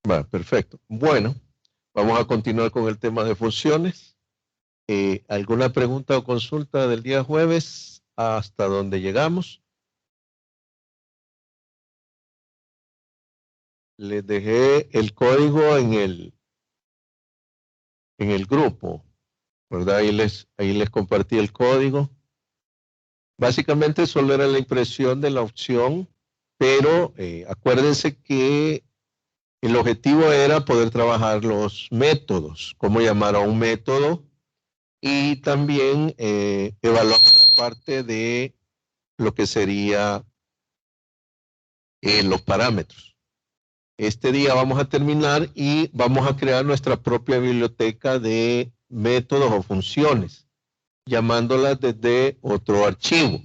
Va, perfecto. Bueno, vamos a continuar con el tema de funciones. ¿Alguna pregunta o consulta del día jueves hasta donde llegamos? Les dejé el código en el grupo, ¿verdad? Ahí les compartí el código. Básicamente solo era la impresión de la opción, pero acuérdense que el objetivo era poder trabajar los métodos, cómo llamar a un método, y también evaluar la parte de lo que sería los parámetros. Este día vamos a terminar y vamos a crear nuestra propia biblioteca de métodos o funciones, llamándolas desde otro archivo.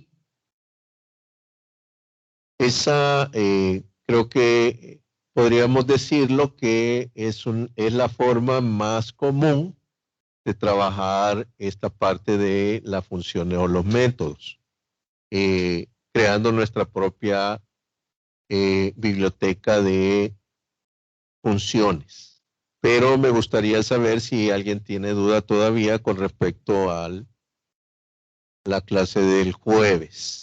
Esa creo que podríamos decirlo que es la forma más común de trabajar esta parte de las funciones o los métodos, creando nuestra propia biblioteca de funciones. Pero me gustaría saber si alguien tiene duda todavía con respecto a la clase del jueves.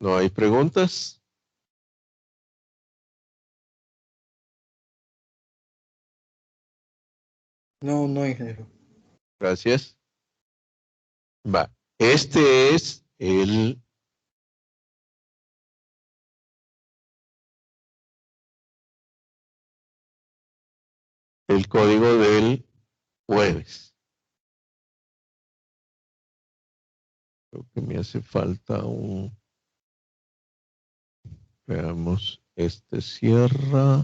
¿No hay preguntas? No, no, ingeniero. Gracias. Va. Este es el código del jueves. Creo que me hace falta un... Veamos, este cierra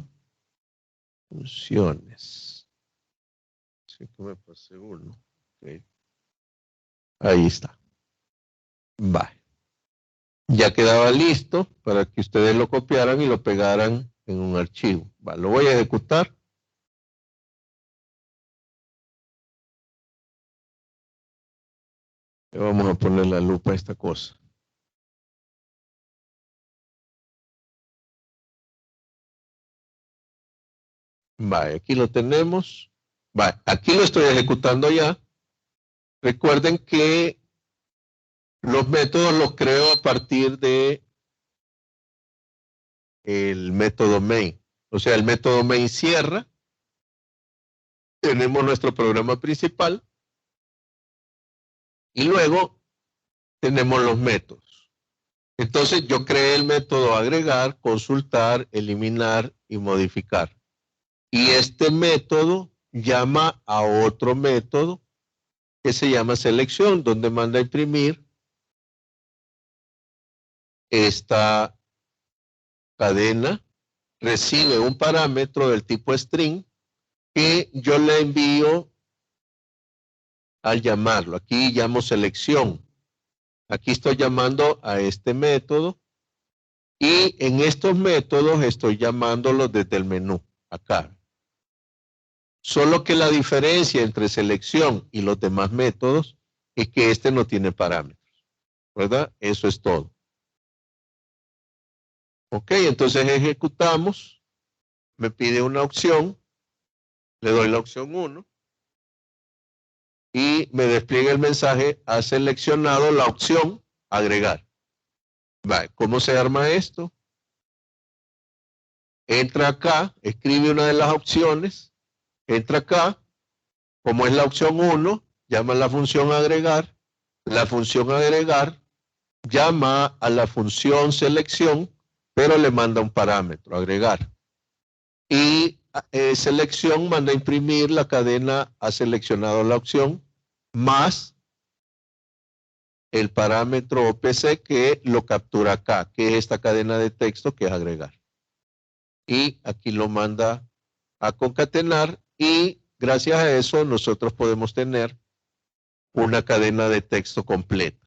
funciones. Sí que me pasé uno. Okay. Ahí está. Va. Ya quedaba listo para que ustedes lo copiaran y lo pegaran en un archivo. Va, lo voy a ejecutar. Le vamos a poner la lupa a esta cosa. Vale, aquí lo tenemos. Vale, aquí lo estoy ejecutando ya. Recuerden que los métodos los creo a partir de el método main. O sea, el método main cierra. Tenemos nuestro programa principal. Y luego tenemos los métodos. Entonces yo creé el método agregar, consultar, eliminar y modificar. Y este método llama a otro método que se llama selección, donde manda a imprimir esta cadena, recibe un parámetro del tipo string que yo le envío al llamarlo. Aquí llamo selección. Aquí estoy llamando a este método y en estos métodos estoy llamándolos desde el menú, acá. Solo que la diferencia entre selección y los demás métodos es que este no tiene parámetros, ¿verdad? Eso es todo. Ok, entonces ejecutamos, me pide una opción, le doy la opción 1 y me despliega el mensaje, ha seleccionado la opción agregar. Vale, ¿cómo se arma esto? Entra acá, escribe una de las opciones, entra acá, como es la opción 1, llama a la función agregar, la función agregar llama a la función selección, pero le manda un parámetro, agregar. Y selección manda a imprimir la cadena, ha seleccionado la opción, más el parámetro OPC que lo captura acá, que es esta cadena de texto que es agregar. Y aquí lo manda a concatenar y gracias a eso nosotros podemos tener una cadena de texto completa.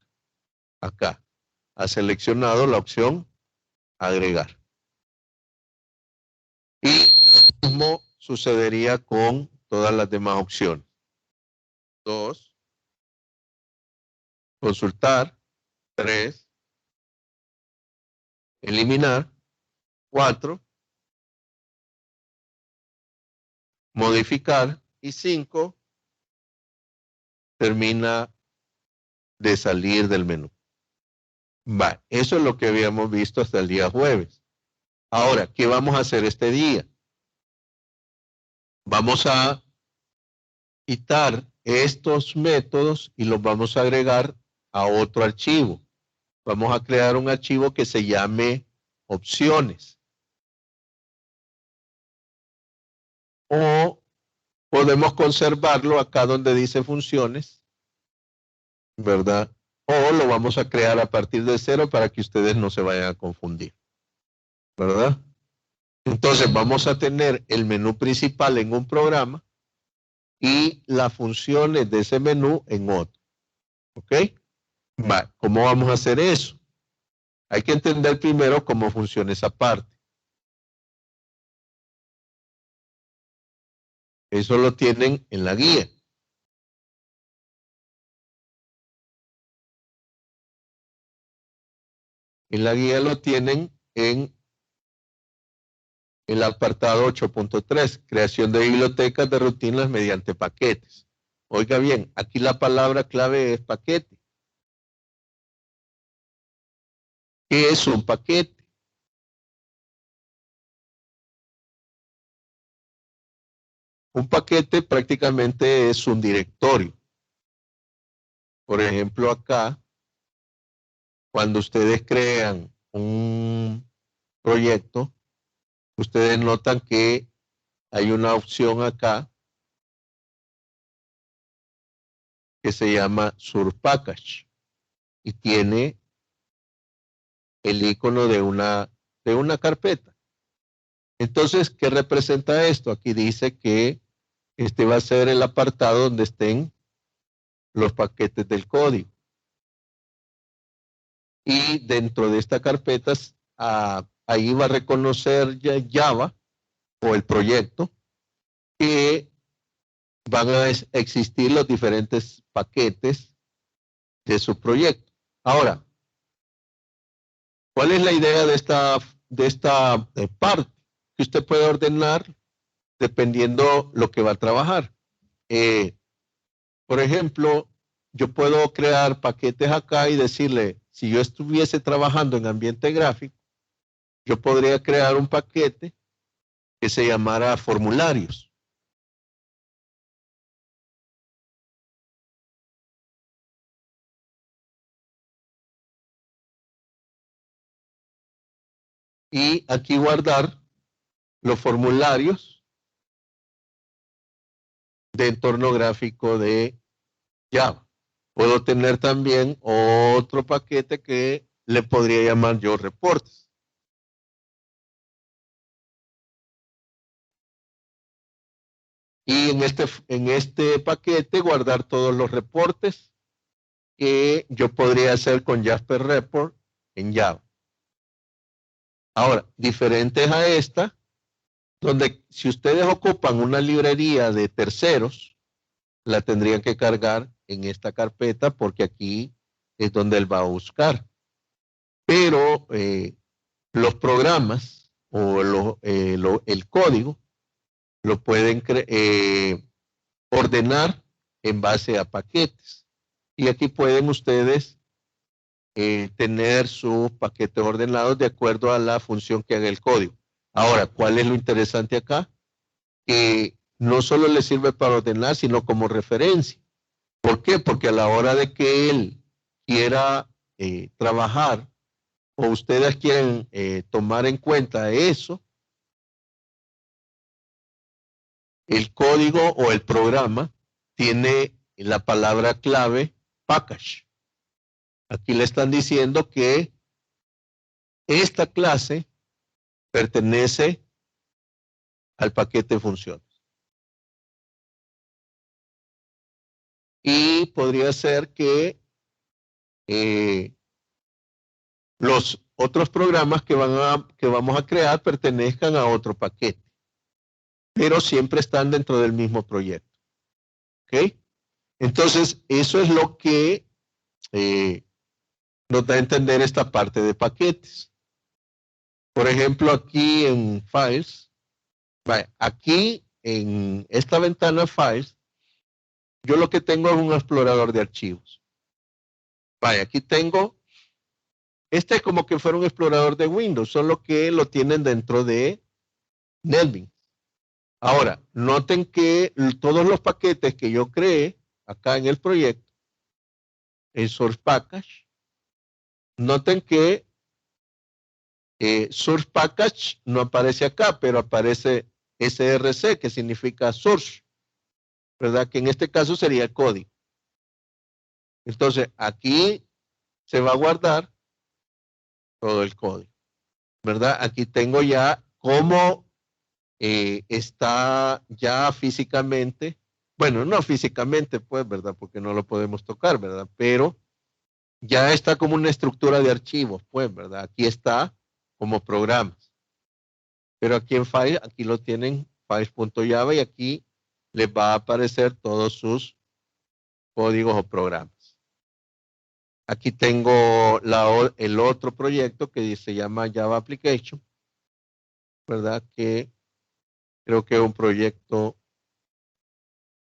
Acá ha seleccionado la opción agregar. Y lo mismo sucedería con todas las demás opciones. 2, consultar, 3, eliminar, 4, modificar y 5, termina de salir del menú. Va, eso es lo que habíamos visto hasta el día jueves. Ahora, ¿qué vamos a hacer este día? Vamos a quitar estos métodos y los vamos a agregar a otro archivo. Vamos a crear un archivo que se llame opciones. O podemos conservarlo acá donde dice funciones, ¿verdad? O lo vamos a crear a partir de cero para que ustedes no se vayan a confundir, ¿verdad? Entonces vamos a tener el menú principal en un programa y las funciones de ese menú en otro. ¿Ok? Va, ¿cómo vamos a hacer eso? Hay que entender primero cómo funciona esa parte. Eso lo tienen en la guía. En la guía lo tienen en el apartado 8.3, creación de bibliotecas de rutinas mediante paquetes. Oiga bien, aquí la palabra clave es paquete. ¿Qué es un paquete? Un paquete prácticamente es un directorio. Por ejemplo, acá, cuando ustedes crean un proyecto, ustedes notan que hay una opción acá que se llama Surpackage y tiene el icono de una carpeta. Entonces, ¿qué representa esto? Aquí dice que este va a ser el apartado donde estén los paquetes del código. Y dentro de esta carpeta, ahí va a reconocer Java o el proyecto, que van a existir los diferentes paquetes de su proyecto. Ahora, ¿cuál es la idea de esta parte? Que usted puede ordenar dependiendo lo que va a trabajar. Por ejemplo, yo puedo crear paquetes acá y decirle, si yo estuviese trabajando en ambiente gráfico, yo podría crear un paquete que se llamara formularios. Y aquí guardar los formularios de entorno gráfico de Java. Puedo tener también otro paquete que le podría llamar yo reportes. Y en este paquete guardar todos los reportes que yo podría hacer con Jasper Report en Java. Ahora, diferentes a esta, donde si ustedes ocupan una librería de terceros, la tendrían que cargar en esta carpeta porque aquí es donde él va a buscar. Pero los programas o el código lo pueden ordenar en base a paquetes. Y aquí pueden ustedes tener sus paquetes ordenados de acuerdo a la función que haga el código. Ahora, ¿cuál es lo interesante acá? Que no solo le sirve para ordenar, sino como referencia. ¿Por qué? Porque a la hora de que él quiera trabajar o ustedes quieren tomar en cuenta eso, el código o el programa tiene la palabra clave package. Aquí le están diciendo que esta clase pertenece al paquete de funciones. Y podría ser que los otros programas que vamos a crear pertenezcan a otro paquete, pero siempre están dentro del mismo proyecto. ¿Ok? Entonces, eso es lo que nos da a entender esta parte de paquetes. Por ejemplo, aquí en Files, aquí en esta ventana Files, yo lo que tengo es un explorador de archivos. Aquí tengo, este es como que fuera un explorador de Windows, solo que lo tienen dentro de NetBeans. Ahora, noten que todos los paquetes que yo creé acá en el proyecto, el Source Package, noten que Source Package no aparece acá, pero aparece SRC, que significa Source, ¿verdad? Que en este caso sería el código. Entonces, aquí se va a guardar todo el código, ¿verdad? Aquí tengo ya cómo está ya físicamente, bueno, no físicamente, pues, ¿verdad? Porque no lo podemos tocar, ¿verdad? Pero ya está como una estructura de archivos, pues, ¿verdad? Aquí está como programas. Pero aquí en Files, aquí lo tienen files.java y aquí les va a aparecer todos sus códigos o programas. Aquí tengo el otro proyecto que se llama Java Application, ¿verdad? Que creo que es un proyecto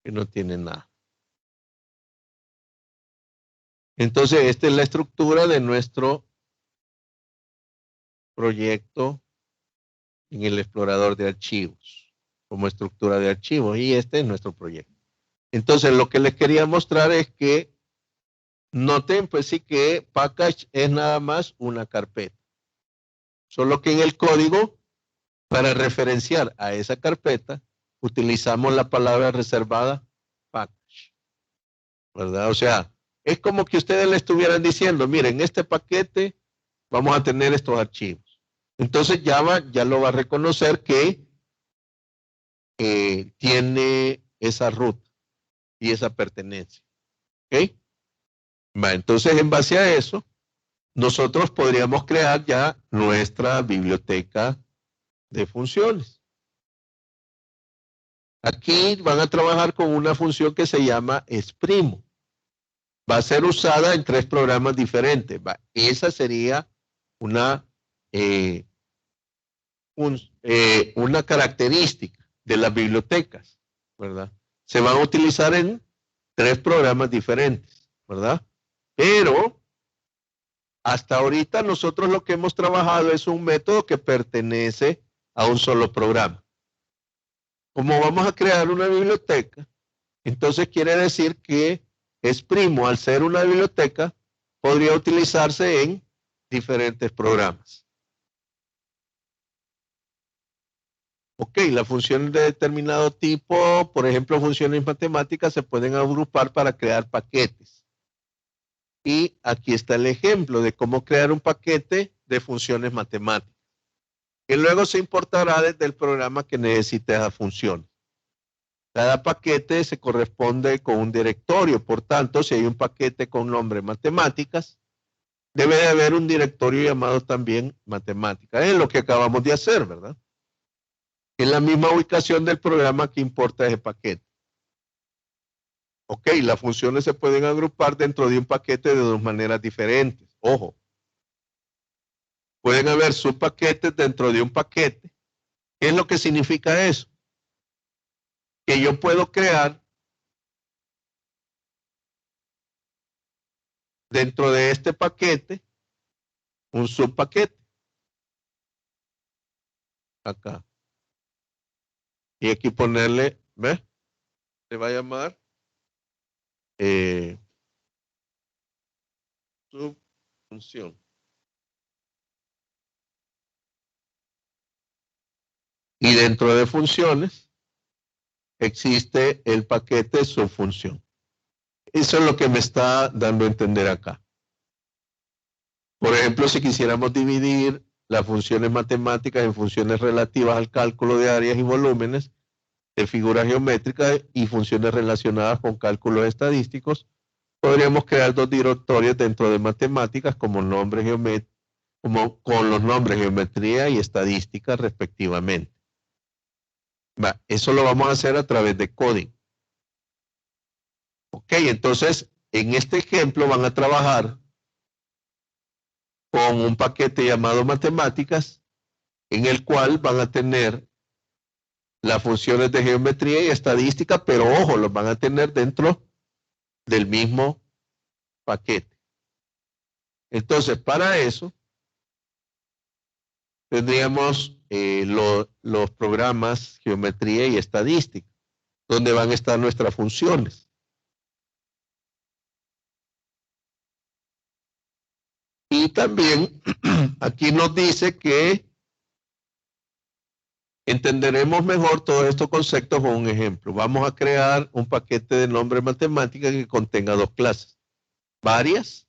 que no tiene nada. Entonces, esta es la estructura de nuestro proyecto en el explorador de archivos, como estructura de archivos, y este es nuestro proyecto. Entonces, lo que les quería mostrar es que noten, pues sí, que package es nada más una carpeta. Solo que en el código, para referenciar a esa carpeta, utilizamos la palabra reservada package, ¿verdad? O sea, es como que ustedes le estuvieran diciendo, miren, este paquete vamos a tener estos archivos. Entonces Java ya lo va a reconocer que tiene esa ruta y esa pertenencia. ¿Ok? Entonces, en base a eso, nosotros podríamos crear ya nuestra biblioteca de funciones. Aquí van a trabajar con una función que se llama Exprimo. Va a ser usada en 3 programas diferentes. Esa sería una característica de las bibliotecas, ¿verdad? Se van a utilizar en 3 programas diferentes, ¿verdad? Pero hasta ahorita nosotros lo que hemos trabajado es un método que pertenece a un solo programa. Como vamos a crear una biblioteca, entonces quiere decir que Exprimo, al ser una biblioteca, podría utilizarse en diferentes programas. Ok, las funciones de determinado tipo, por ejemplo, funciones matemáticas, se pueden agrupar para crear paquetes. Y aquí está el ejemplo de cómo crear un paquete de funciones matemáticas, que luego se importará desde el programa que necesite esa función. Cada paquete se corresponde con un directorio, por tanto, si hay un paquete con nombre matemáticas, debe de haber un directorio llamado también matemáticas. Es lo que acabamos de hacer, ¿verdad? Es la misma ubicación del programa que importa ese paquete. Ok, las funciones se pueden agrupar dentro de un paquete de 2 maneras diferentes. Ojo, pueden haber subpaquetes dentro de un paquete. ¿Qué es lo que significa eso? Que yo puedo crear dentro de este paquete un subpaquete. Acá. Y aquí ponerle, ¿ves? Se va a llamar subfunción. Y dentro de funciones existe el paquete subfunción. Eso es lo que me está dando a entender acá. Por ejemplo, si quisiéramos dividir las funciones matemáticas en funciones relativas al cálculo de áreas y volúmenes de figuras geométricas y funciones relacionadas con cálculos estadísticos, podríamos crear 2 directorios dentro de matemáticas como nombres con los nombres geometría y estadística respectivamente. Eso lo vamos a hacer a través de código. Ok, entonces en este ejemplo van a trabajar con un paquete llamado matemáticas, en el cual van a tener las funciones de geometría y estadística, pero ojo, los van a tener dentro del mismo paquete. Entonces, para eso, tendríamos los programas geometría y estadística, donde van a estar nuestras funciones. Y también aquí nos dice que entenderemos mejor todos estos conceptos con un ejemplo. Vamos a crear un paquete de nombre matemática que contenga dos clases. Varias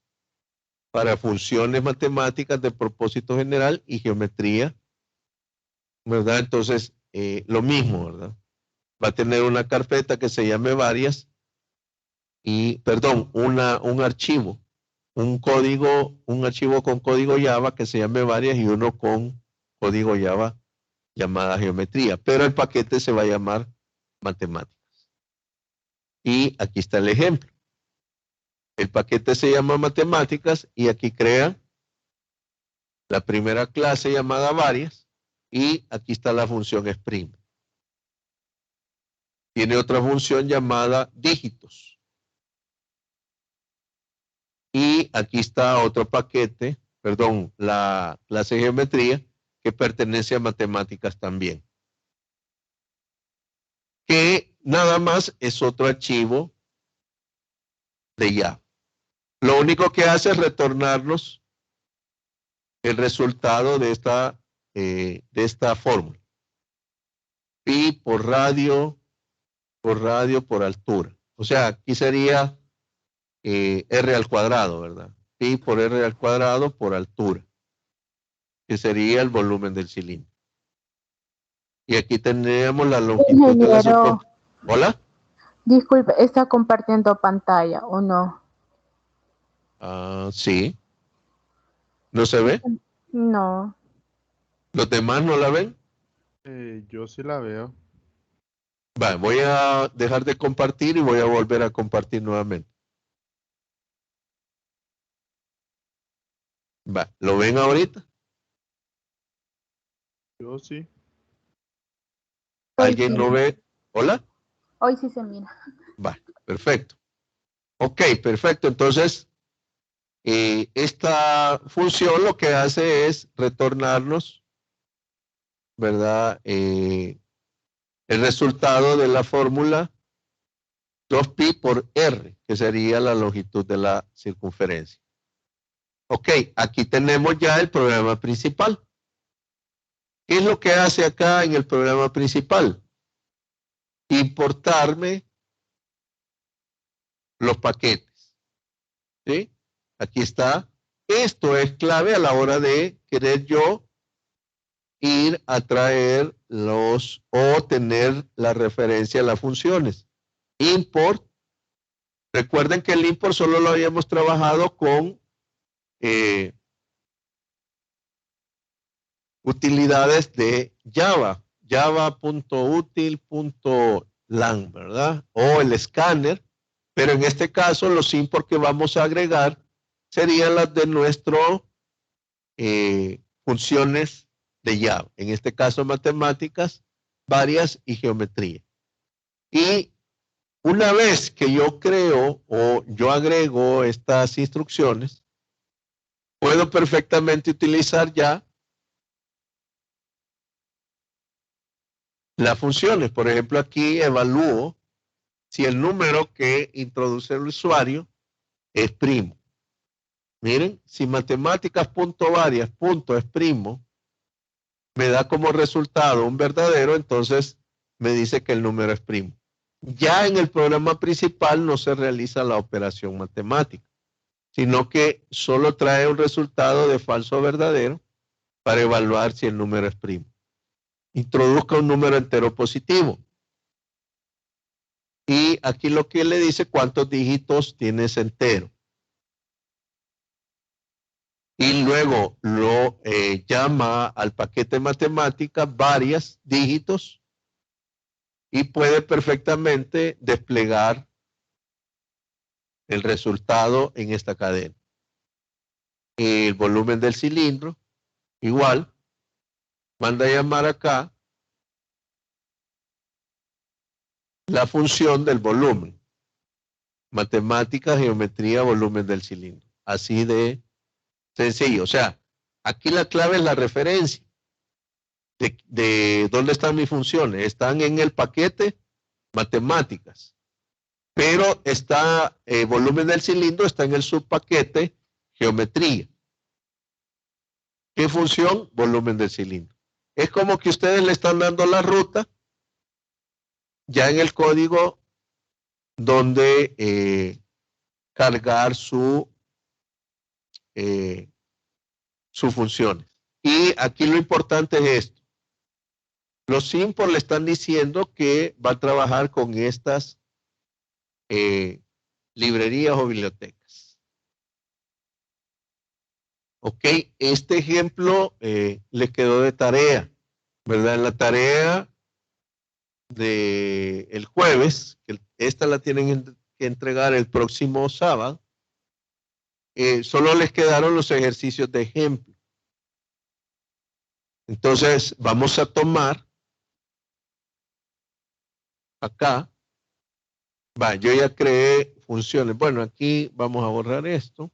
para funciones matemáticas de propósito general y geometría, ¿verdad? Entonces, lo mismo, ¿verdad? Va a tener una carpeta que se llame varias y, perdón, un archivo, un archivo con código Java que se llame varias y uno con código Java llamada geometría, pero el paquete se va a llamar matemáticas. Y aquí está el ejemplo. El paquete se llama matemáticas y aquí crea la primera clase llamada varias y aquí está la función exprime. Tiene otra función llamada dígitos. Y aquí está otro paquete, perdón, la clase geometría que pertenece a matemáticas también. Que nada más es otro archivo de Java. Lo único que hace es retornarnos el resultado de esta fórmula. Pi por radio, por altura. O sea, aquí sería R al cuadrado, ¿verdad? Pi por R al cuadrado por altura, que sería el volumen del cilindro. Y aquí tendríamos la longitud de la superficie. ¿Hola? Disculpe, ¿está compartiendo pantalla o no? Sí. ¿No se ve? No. ¿Los demás no la ven? Yo sí la veo. Vale, voy a dejar de compartir y voy a volver a compartir nuevamente. Va, ¿lo ven ahorita? Yo sí. ¿Alguien no ve? ¿Hola? Hoy sí se mira. Va, perfecto. Ok, perfecto. Entonces, esta función lo que hace es retornarnos, ¿verdad? El resultado de la fórmula 2pi por r, que sería la longitud de la circunferencia. Ok, aquí tenemos ya el programa principal. ¿Qué es lo que hace acá en el programa principal? Importarme los paquetes. ¿Sí? Aquí está. Esto es clave a la hora de querer yo ir a traer o tener la referencia a las funciones. Import. Recuerden que el import solo lo habíamos trabajado con utilidades de Java. Java.util.lang, ¿verdad? O el escáner. Pero en este caso los import que vamos a agregar serían las de nuestro funciones de Java. En este caso matemáticas, varias y geometría. Y una vez que yo creo o yo agrego estas instrucciones, puedo perfectamente utilizar ya las funciones. Por ejemplo, aquí evalúo si el número que introduce el usuario es primo. Miren, si matemáticas.varias.es primo me da como resultado un verdadero, entonces me dice que el número es primo. Ya en el programa principal no se realiza la operación matemática, sino que solo trae un resultado de falso o verdadero para evaluar si el número es primo. Introduzca un número entero positivo. Y aquí lo que le dice cuántos dígitos tiene ese entero. Y luego lo llama al paquete matemática varias dígitos y puede perfectamente desplegar el resultado en esta cadena. El volumen del cilindro, igual, manda a llamar acá la función del volumen. Matemática, geometría, volumen del cilindro. Así de sencillo. O sea, aquí la clave es la referencia de dónde están mis funciones. Están en el paquete matemáticas. Pero está volumen del cilindro, está en el subpaquete geometría. ¿Qué función? Volumen del cilindro. Es como que ustedes le están dando la ruta ya en el código donde cargar sus funciones. Y aquí lo importante es esto. Los simples le están diciendo que va a trabajar con estas librerías o bibliotecas. Ok, este ejemplo les quedó de tarea, ¿verdad? En la tarea del jueves, que esta la tienen que entregar el próximo sábado, solo les quedaron los ejercicios de ejemplo. Entonces, vamos a tomar acá, yo ya creé funciones. Bueno, aquí vamos a borrar esto.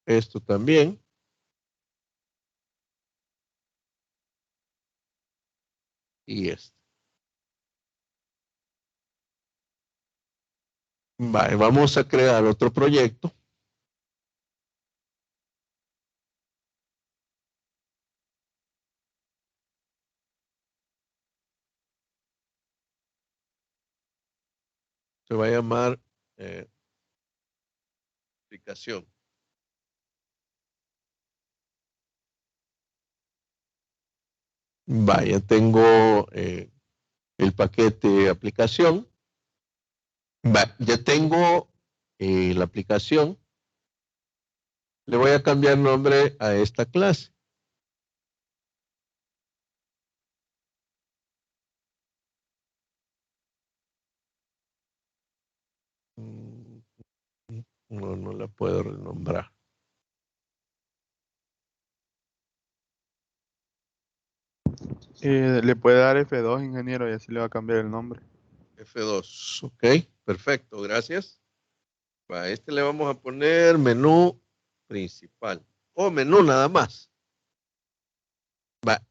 Esto también. Y esto. Vamos a crear otro proyecto. Se va a llamar aplicación. Ya tengo el paquete aplicación. Ya tengo la aplicación. Le voy a cambiar nombre a esta clase. No la puedo renombrar. Le puede dar F2, ingeniero, y así le va a cambiar el nombre. F2, ok, perfecto, gracias. A este le vamos a poner menú principal o menú nada más.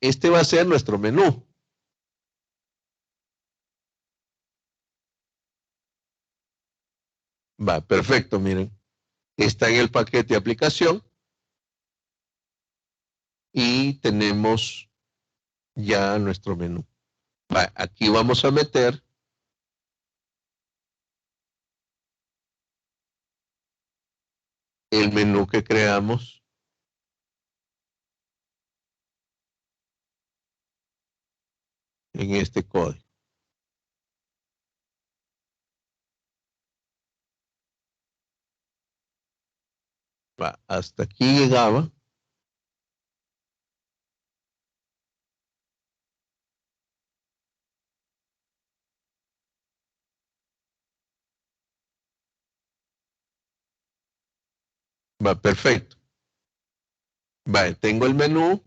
Este va a ser nuestro menú. Perfecto, miren. Está en el paquete de aplicación y tenemos ya nuestro menú. Aquí vamos a meter el menú que creamos en este código. Hasta aquí llegaba. Perfecto. Tengo el menú,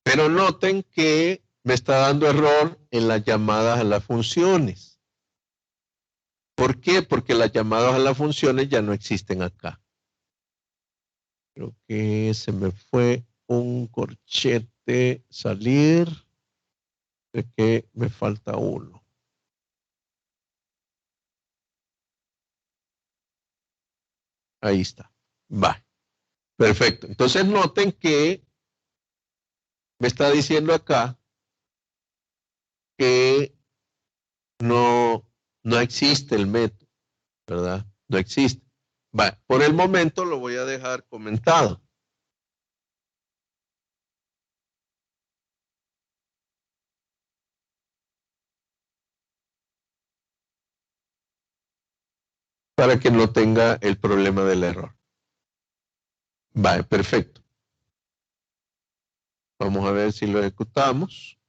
pero noten que me está dando error en las llamadas a las funciones. ¿Por qué? Porque las llamadas a las funciones ya no existen acá. Creo que se me fue un corchete salir. Creo que me falta uno. Ahí está. Perfecto. Entonces noten que me está diciendo acá que no existe el método, ¿verdad? No existe. Por el momento lo voy a dejar comentado. Para que no tenga el problema del error. Perfecto. Vamos a ver si lo ejecutamos.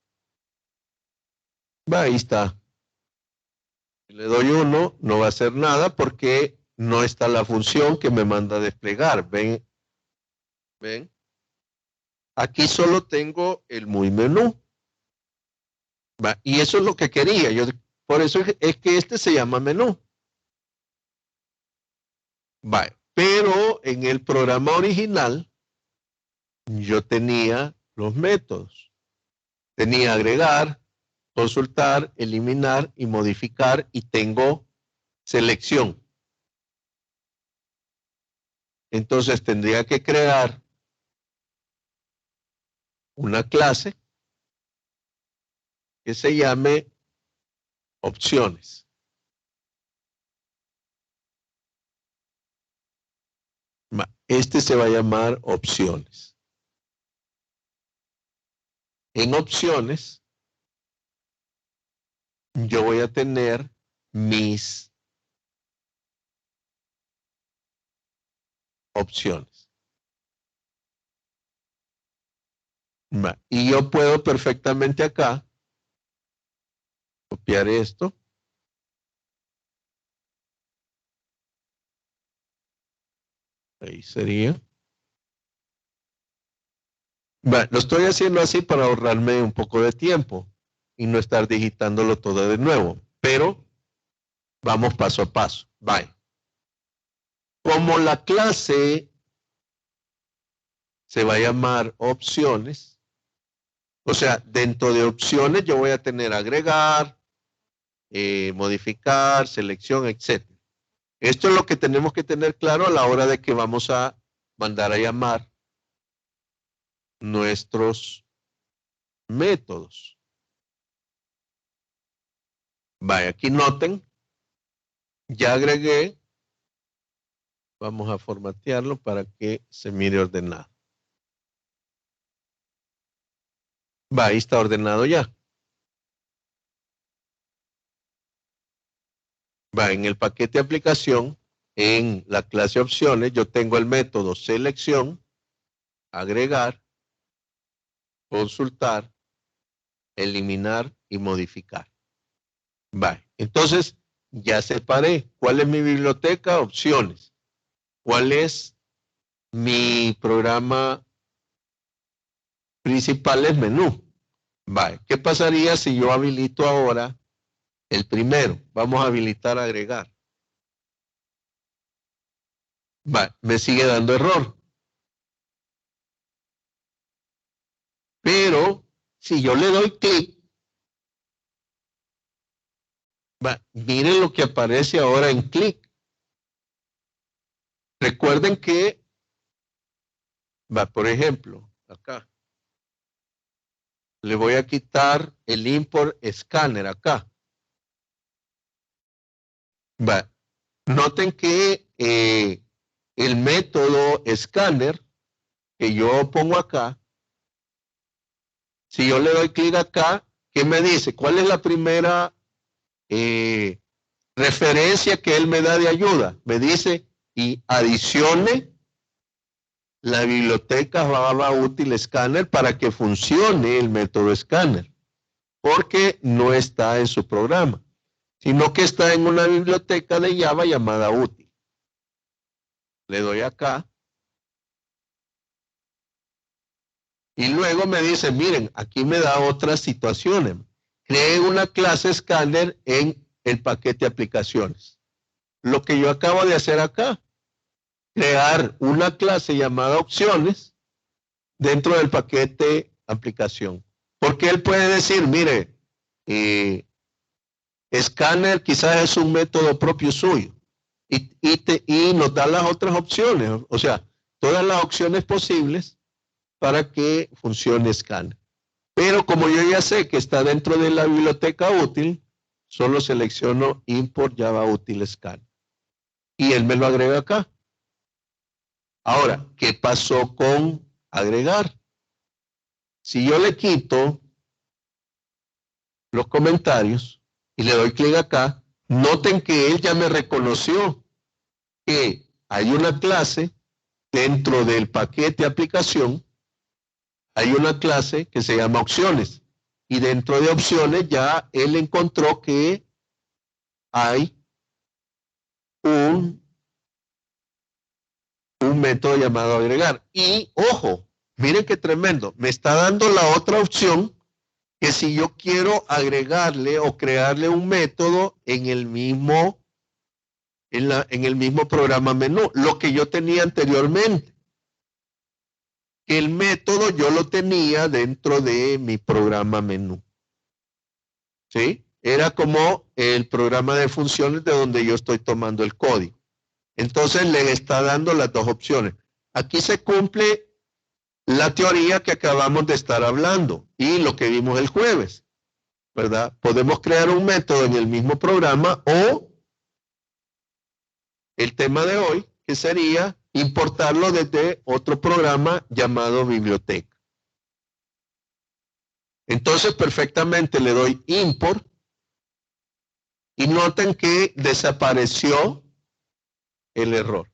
Ahí está. le doy 1, no va a hacer nada porque no está la función que me manda a desplegar. ¿Ven? ¿Ven? Aquí solo tengo el muy menú. ¿Va? Y eso es lo que quería. Por eso es que este se llama menú. ¿Va? Pero en el programa original yo tenía los métodos. Tenía agregar, consultar, eliminar y modificar, y tengo selección. Entonces tendría que crear una clase que se llame opciones. Este se va a llamar opciones. En opciones yo voy a tener mis opciones. Y yo puedo perfectamente acá copiar esto. Ahí sería. Lo estoy haciendo así para ahorrarme un poco de tiempo y no estar digitándolo todo de nuevo. Pero vamos paso a paso. Bye. Como la clase se va a llamar opciones, o sea, dentro de opciones yo voy a tener agregar, modificar, selección, etc. Esto es lo que tenemos que tener claro a la hora de que vamos a mandar a llamar nuestros métodos. Vaya, aquí noten, ya agregué, vamos a formatearlo para que se mire ordenado. Va, ahí está ordenado ya. Va, en el paquete de aplicación, en la clase opciones, yo tengo el método selección, agregar, consultar, eliminar y modificar. Va, entonces ya separé. ¿Cuál es mi biblioteca? Opciones. ¿Cuál es mi programa principal? Es menú. Va, ¿qué pasaría si yo habilito ahora el primero? Vamos a habilitar agregar. Va, me sigue dando error. Pero si yo le doy clic, miren lo que aparece ahora en clic. Recuerden que, por ejemplo, acá, le voy a quitar el import scanner acá. Noten que el método scanner que yo pongo acá, si yo le doy clic acá, ¿qué me dice? ¿Cuál es la primera referencia que él me da de ayuda? Me dice, y adicione la biblioteca Java útil scanner para que funcione el método scanner, porque no está en su programa, sino que está en una biblioteca de Java llamada útil. Le doy acá. Y luego me dice, miren, aquí me da otras situaciones. Creé una clase scanner en el paquete aplicaciones. Lo que yo acabo de hacer acá, crear una clase llamada opciones dentro del paquete aplicación. Porque él puede decir, mire, scanner quizás es un método propio suyo. Y nos da las otras opciones, o sea, todas las opciones posibles para que funcione scanner. Pero como yo ya sé que está dentro de la biblioteca útil, solo selecciono import Java útil scanner. Y él me lo agrega acá. Ahora, ¿qué pasó con agregar? Si yo le quito los comentarios y le doy clic acá, noten que él ya me reconoció que hay una clase dentro del paquete aplicación, hay una clase que se llama opciones. Y dentro de opciones ya él encontró que hay un método llamado agregar. Y, ojo, miren qué tremendo, me está dando la otra opción, que si yo quiero agregarle o crearle un método en el mismo, en el mismo programa menú, lo que yo tenía anteriormente. El método yo lo tenía dentro de mi programa menú. ¿Sí? Era como el programa de funciones de donde yo estoy tomando el código. Entonces le está dando las dos opciones. Aquí se cumple la teoría que acabamos de estar hablando y lo que vimos el jueves, ¿verdad? Podemos crear un método en el mismo programa o el tema de hoy, que sería importarlo desde otro programa llamado biblioteca. Entonces perfectamente le doy import y noten que desapareció el error.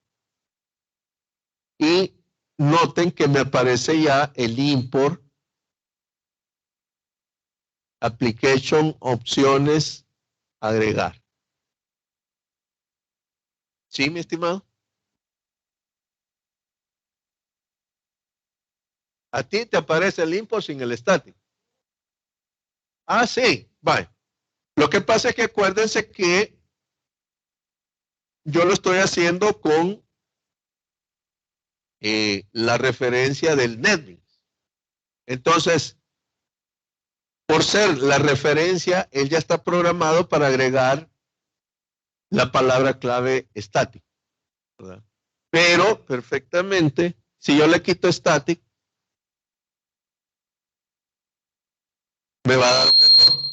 Y noten que me aparece ya el import application opciones agregar. ¿Sí, mi estimado? A ti te aparece el import sin el static. Ah, sí, vale. Lo que pasa es que acuérdense que yo lo estoy haciendo con la referencia del NetBeans. Entonces, por ser la referencia, él ya está programado para agregar la palabra clave static, ¿verdad? Pero perfectamente, si yo le quito static, me va a dar un error.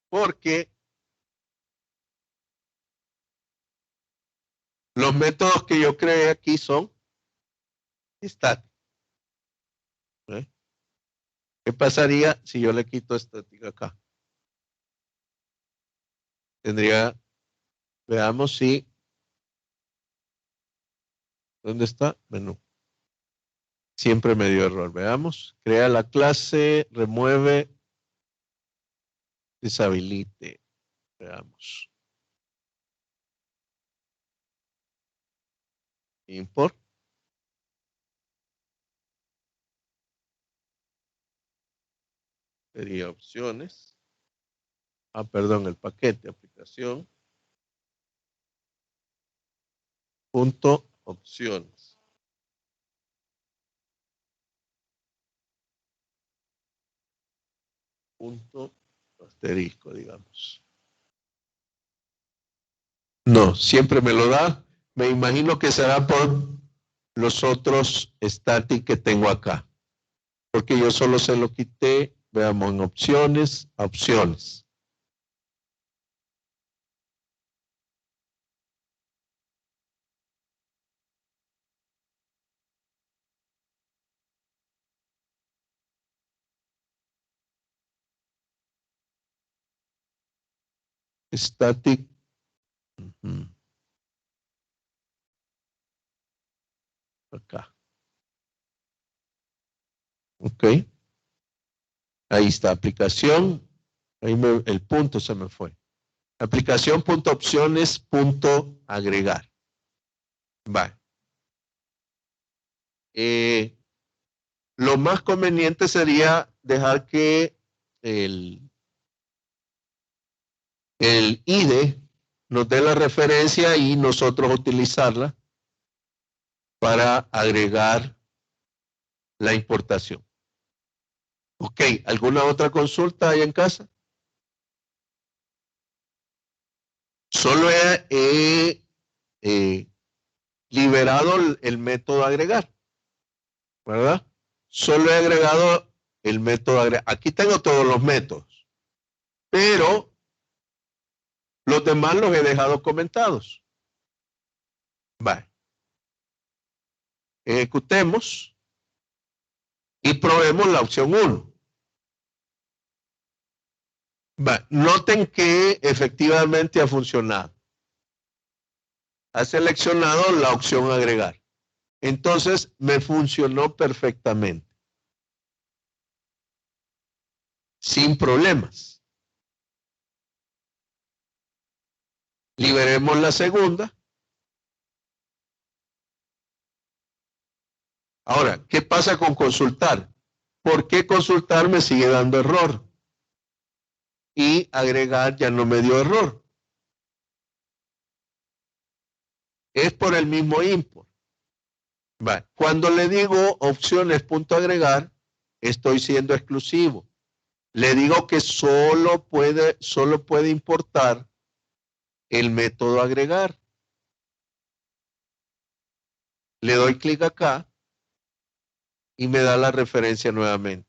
Porque los métodos que yo creé aquí son static. ¿Eh? ¿Qué pasaría si yo le quito static acá? Tendría, veamos si, ¿dónde está? Menú. Siempre me dio error. Veamos. Crea la clase, remueve, deshabilite. Veamos. Import. Sería opciones. Ah, perdón, el paquete, aplicación. Punto opciones. Punto asterisco, digamos. No, siempre me lo da. Me imagino que será por los otros static que tengo acá. Porque yo solo se lo quité, veamos, en opciones, a opciones. Static. Acá. Ok. Ahí está, aplicación. Ahí el punto se me fue. Aplicación.opciones.agregar. Vale. Lo más conveniente sería dejar que el IDE nos dé la referencia y nosotros utilizarla para agregar la importación. Ok, ¿alguna otra consulta ahí en casa? Solo he liberado el método agregar, ¿verdad? Solo he agregado el método agregar. Aquí tengo todos los métodos, pero los demás los he dejado comentados. Vale. Ejecutemos y probemos la opción 1. Vale. Noten que efectivamente ha funcionado. Ha seleccionado la opción agregar. Entonces me funcionó perfectamente. Sin problemas. Liberemos la segunda. Ahora, ¿qué pasa con consultar? ¿Por qué consultar me sigue dando error? Y agregar ya no me dio error. Es por el mismo import. Vale. Cuando le digo opciones.agregar, estoy siendo exclusivo. Le digo que solo puede importar el método agregar. Le doy clic acá y me da la referencia nuevamente.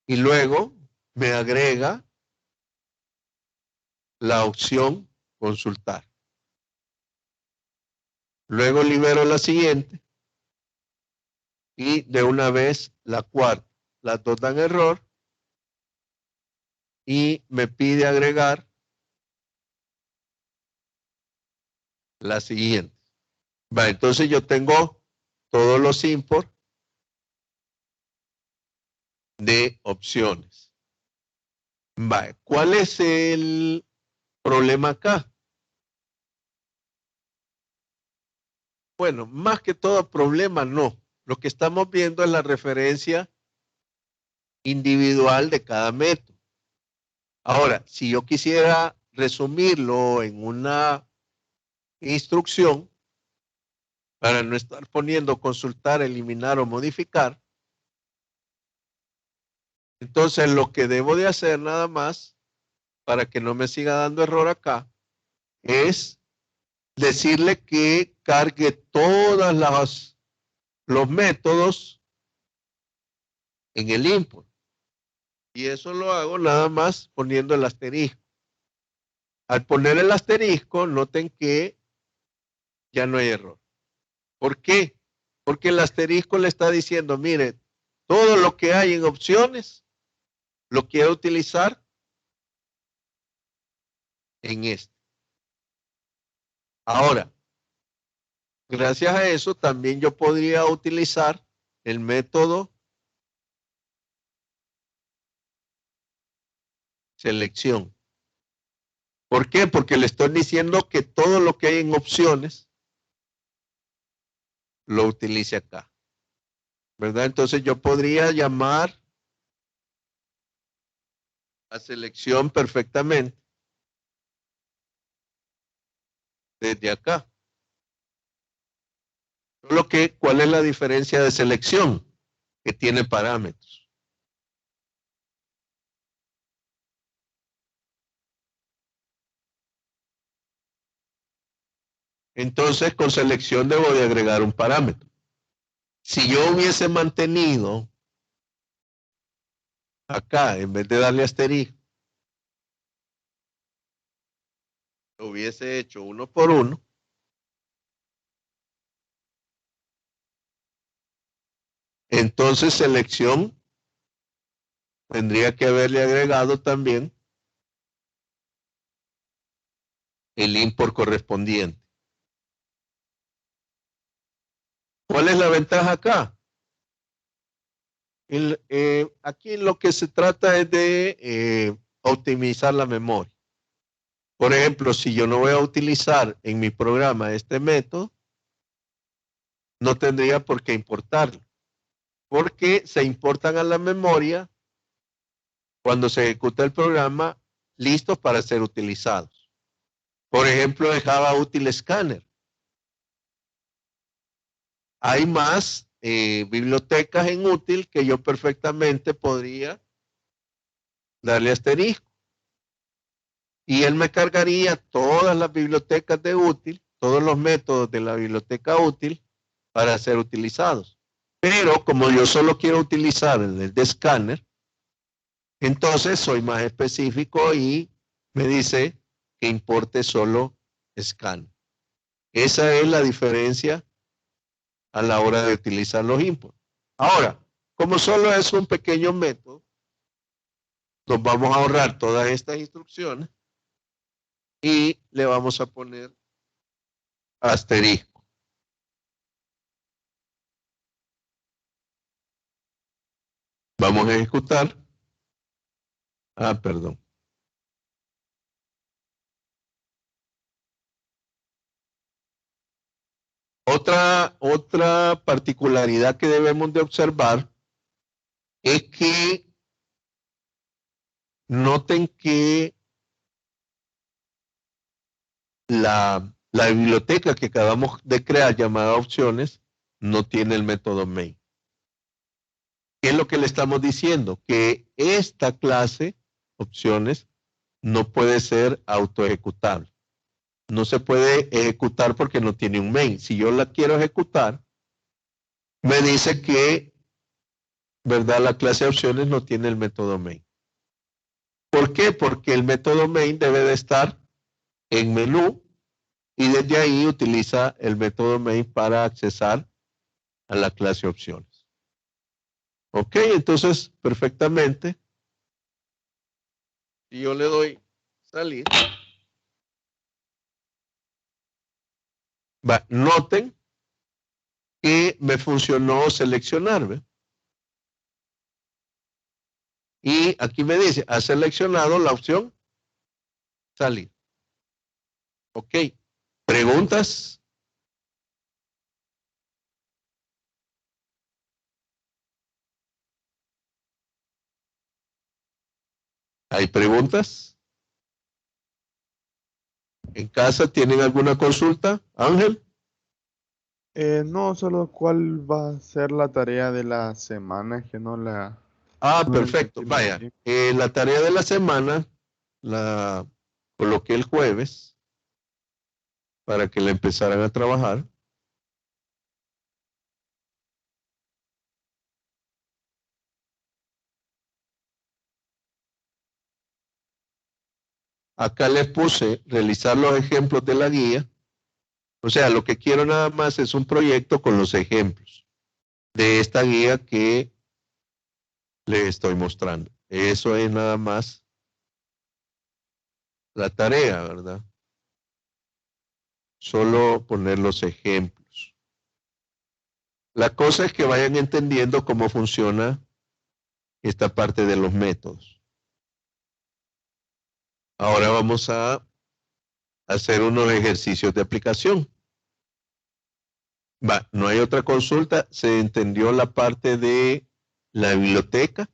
Y luego me agrega la opción consultar. Luego libero la siguiente y de una vez la cuarta. Las dos dan error y me pide agregar la siguiente. Va, entonces yo tengo todos los imports de opciones. Va, ¿cuál es el problema acá? Bueno, más que todo problema no. Lo que estamos viendo es la referencia individual de cada método. Ahora, si yo quisiera resumirlo en una instrucción, para no estar poniendo consultar, eliminar o modificar, entonces lo que debo de hacer nada más, para que no me siga dando error acá, es decirle que cargue todos los métodos en el input. Y eso lo hago nada más poniendo el asterisco. Al poner el asterisco, noten que ya no hay error. ¿Por qué? Porque el asterisco le está diciendo, mire, todo lo que hay en opciones lo quiero utilizar en este. Ahora, gracias a eso también yo podría utilizar el método selección. ¿Por qué? Porque le estoy diciendo que todo lo que hay en opciones lo utilice acá. ¿Verdad? Entonces yo podría llamar a selección perfectamente desde acá. Solo que, ¿cuál es la diferencia de selección? Que tiene parámetros. Entonces, con selección debo de agregar un parámetro. Si yo hubiese mantenido acá, en vez de darle asterisco, lo hubiese hecho uno por uno, entonces selección tendría que haberle agregado también el import correspondiente. ¿Cuál es la ventaja acá? Aquí lo que se trata es de optimizar la memoria. Por ejemplo, si yo no voy a utilizar en mi programa este método, no tendría por qué importarlo, porque se importan a la memoria cuando se ejecuta el programa listos para ser utilizados. Por ejemplo, en Java Util Scanner. Hay más bibliotecas en útil que yo perfectamente podría darle asterisco. Y él me cargaría todas las bibliotecas de útil, todos los métodos de la biblioteca útil para ser utilizados. Pero como yo solo quiero utilizar el de Scanner, entonces soy más específico y me dice que importe solo Scanner. Esa es la diferencia a la hora de utilizar los imports. Ahora, como solo es un pequeño método, nos vamos a ahorrar todas estas instrucciones y le vamos a poner asterisco. Vamos a ejecutar. Perdón. Otra particularidad que debemos de observar es que noten que la biblioteca que acabamos de crear llamada opciones no tiene el método main. ¿Qué es lo que le estamos diciendo? Que esta clase, opciones, no puede ser autoejecutable. No se puede ejecutar porque no tiene un main. Si yo la quiero ejecutar, me dice que, ¿verdad? La clase de opciones no tiene el método main. ¿Por qué? Porque el método main debe de estar en menú y desde ahí utiliza el método main para accesar a la clase opciones. Ok, entonces perfectamente. Si yo le doy salir, noten que me funcionó seleccionar, ¿ve? Y aquí me dice, ha seleccionado la opción salir. Ok, ¿preguntas? ¿Hay preguntas? ¿En casa tienen alguna consulta? Ángel. No, solo cuál va a ser la tarea de la semana, es que no la... Ah, no la perfecto. entendí muy Vaya, bien. la tarea de la semana la coloqué el jueves para que la empezaran a trabajar. Acá les puse realizar los ejemplos de la guía. O sea, lo que quiero nada más es un proyecto con los ejemplos de esta guía que les estoy mostrando. Eso es nada más la tarea, ¿verdad? Solo poner los ejemplos. La cosa es que vayan entendiendo cómo funciona esta parte de los métodos. Ahora vamos a hacer unos ejercicios de aplicación. No hay otra consulta. Se entendió la parte de la biblioteca.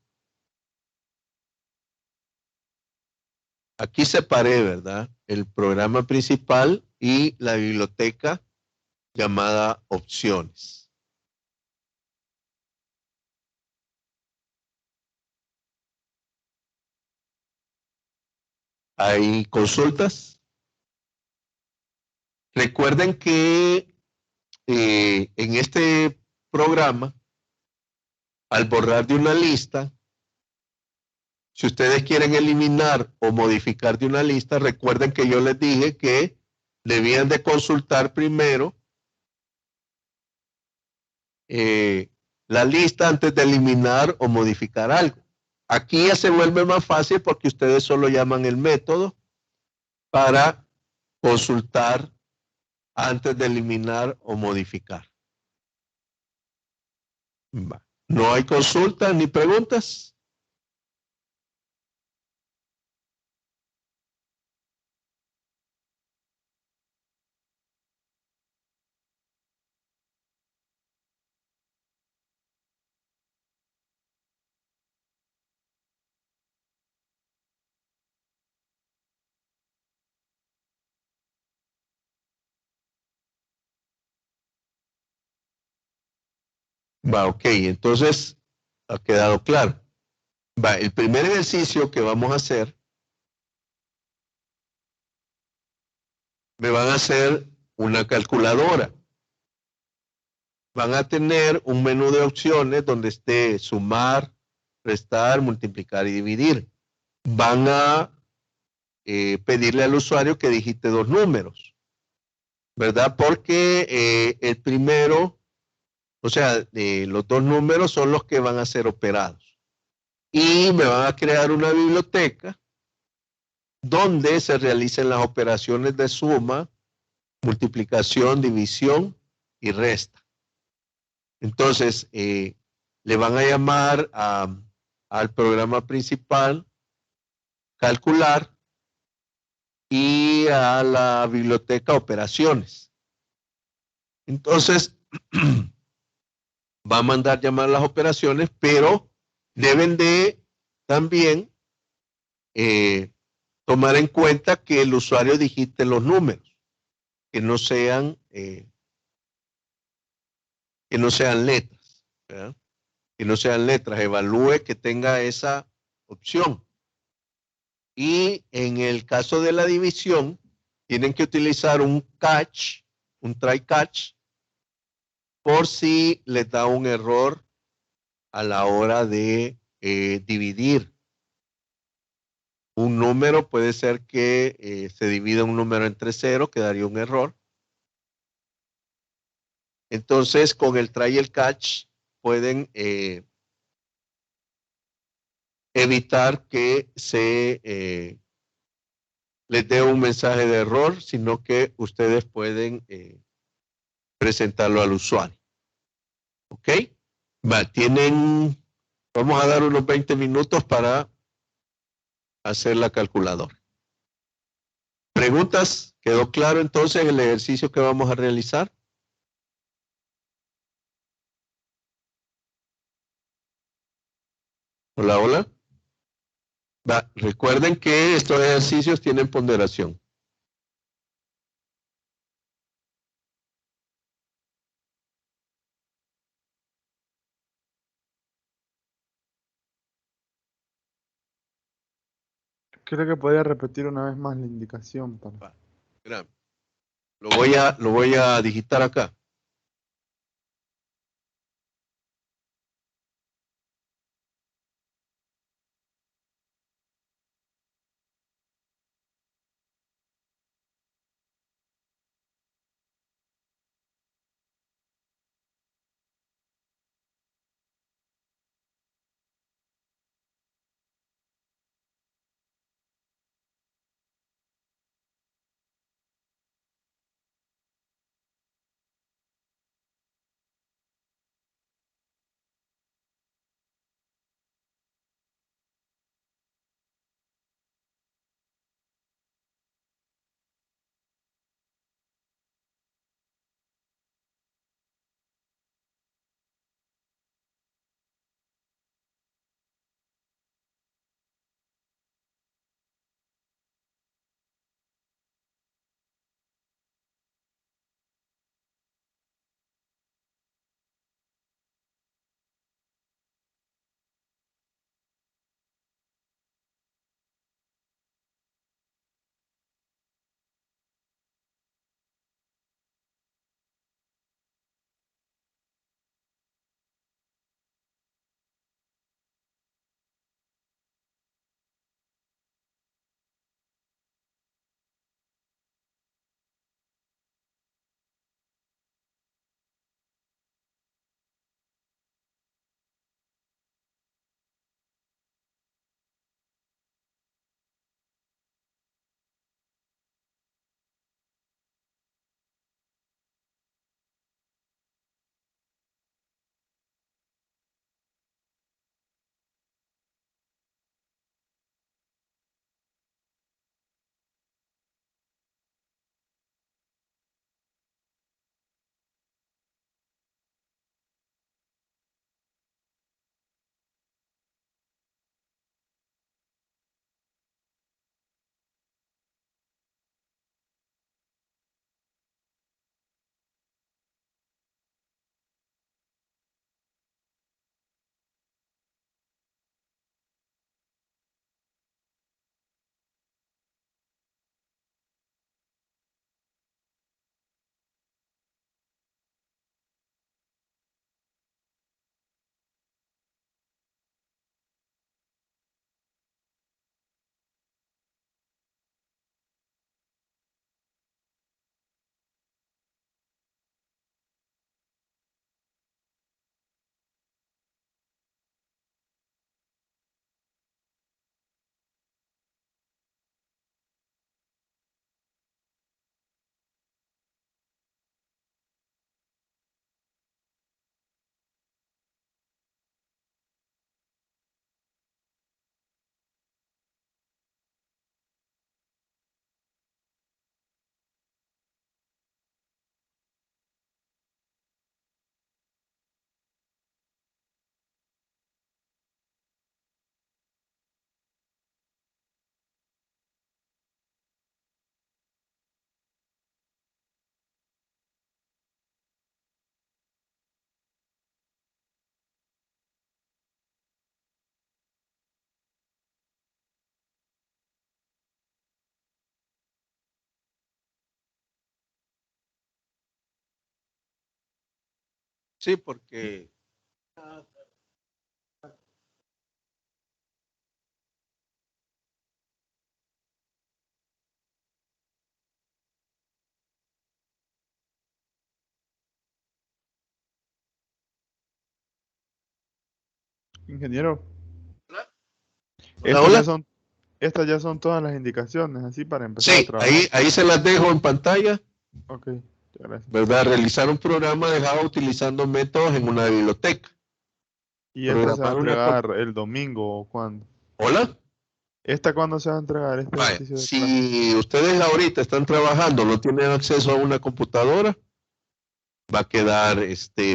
Aquí separé, ¿verdad? El programa principal y la biblioteca llamada opciones. ¿Hay consultas? Recuerden que en este programa, al borrar de una lista, si ustedes quieren eliminar o modificar de una lista, recuerden que yo les dije que debían de consultar primero la lista antes de eliminar o modificar algo. Aquí ya se vuelve más fácil porque ustedes solo llaman el método para consultar antes de eliminar o modificar. ¿No hay consultas ni preguntas? Ok, entonces ha quedado claro. El primer ejercicio que vamos a hacer, me van a hacer una calculadora. Van a tener un menú de opciones donde esté sumar, restar, multiplicar y dividir. Van a pedirle al usuario que digite dos números, ¿verdad? Porque el primero, o sea, los dos números son los que van a ser operados. Y me van a crear una biblioteca donde se realicen las operaciones de suma, multiplicación, división y resta. Entonces, le van a llamar al programa principal calcular y a la biblioteca operaciones. Entonces, va a mandar llamar las operaciones, pero deben de también tomar en cuenta que el usuario digite los números, que no sean, letras, ¿verdad? Que no sean letras, evalúe que tenga esa opción. Y en el caso de la división, tienen que utilizar un catch, un try catch, por si les da un error a la hora de dividir un número. Puede ser que se divida un número entre cero, que daría un error. Entonces, con el try y el catch pueden evitar que se les dé un mensaje de error, sino que ustedes pueden presentarlo al usuario. ¿Ok? Vamos a dar unos 20 minutos para hacer la calculadora. ¿Preguntas? ¿Quedó claro entonces el ejercicio que vamos a realizar? Hola, hola. Recuerden que estos ejercicios tienen ponderación. Creo que podría repetir una vez más la indicación para... Lo voy a digitar acá. Sí, porque Ingeniero, hola, estas ya hola. son, estas ya son todas las indicaciones, así para empezar a Sí, trabajar. ahí se las dejo en pantalla, Ok, muchas gracias. ¿verdad? Realizar un programa de Java utilizando métodos en una biblioteca. ¿Y esta se va a Programar entregar el domingo o cuándo? ¿Hola? ¿Esta cuándo se va a entregar, este Vaya, ejercicio de clase? si ustedes ahorita están trabajando, no tienen acceso a una computadora, va a quedar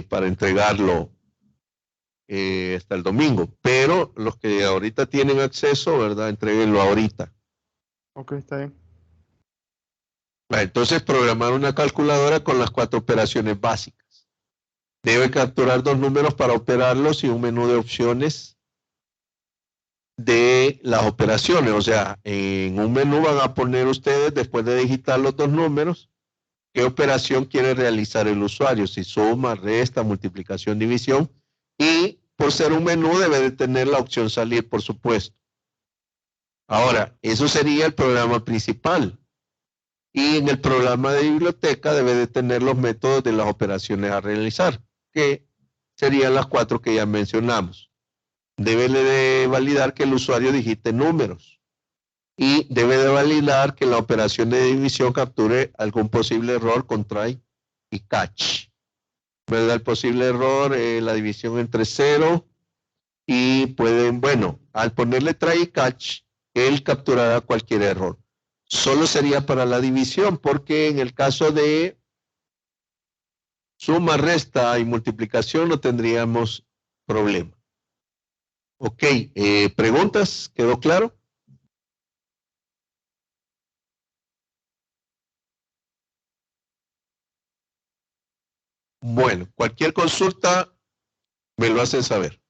para entregarlo hasta el domingo. Pero los que ahorita tienen acceso, ¿verdad? Entréguenlo ahorita. Ok, está bien. Entonces, programar una calculadora con las 4 operaciones básicas. Debe capturar 2 números para operarlos y un menú de opciones de las operaciones. O sea, en un menú van a poner ustedes, después de digitar los 2 números, qué operación quiere realizar el usuario, si suma, resta, multiplicación, división. Y por ser un menú debe de tener la opción salir, por supuesto. Ahora, eso sería el programa principal. Y en el programa de biblioteca debe de tener los métodos de las operaciones a realizar, que serían las 4 que ya mencionamos. Debe de validar que el usuario digite números y debe de validar que la operación de división capture algún posible error con try y catch. ¿Verdad? El posible error, la división entre 0 y pueden, bueno, al ponerle try y catch, él capturará cualquier error. Solo sería para la división, porque en el caso de suma, resta y multiplicación no tendríamos problema. Ok, ¿preguntas? ¿Quedó claro? Bueno, cualquier consulta me lo hacen saber.